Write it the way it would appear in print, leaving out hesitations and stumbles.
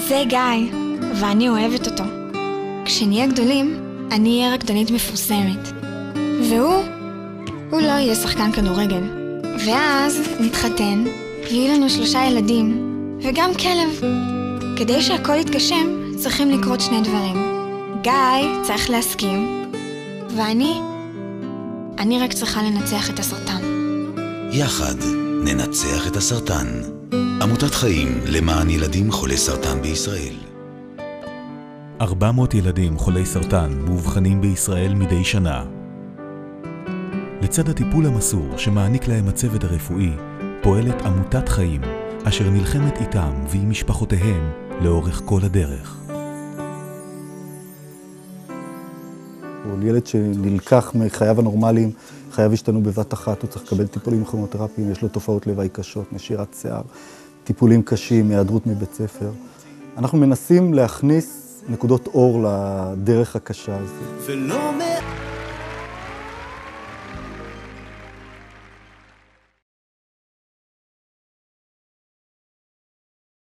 זה גיא, ואני אוהבת אותו. כשנהיה גדולים, אני אהיה רקדנית מפורסמת. הוא לא יהיה שחקן כדורגל. ואז נתחתן, ויהיו לנו 3 ילדים, וגם כלב. כדי שהכל יתגשם, צריכים לקרות 2 דברים. גיא צריך להסכים, ואני רק צריכה לנצח את הסרטן. יחד ננצח את הסרטן. עמותת חיים למען ילדים חולי סרטן בישראל. 400 ילדים חולי סרטן מאובחנים בישראל מדי שנה. לצד הטיפול המסור שמעניק להם הצוות הרפואי, פועלת עמותת חיים, אשר נלחמת איתם ועם משפחותיהם לאורך כל הדרך. ילד שנלקח מחייו הנורמליים, חייו השתנו בבת אחת, הוא צריך לקבל טיפולים כימותרפיים, יש לו תופעות לוואי קשות, נשירת שיער, טיפולים קשים, היעדרות מבית ספר. אנחנו מנסים להכניס נקודות אור לדרך הקשה הזאת.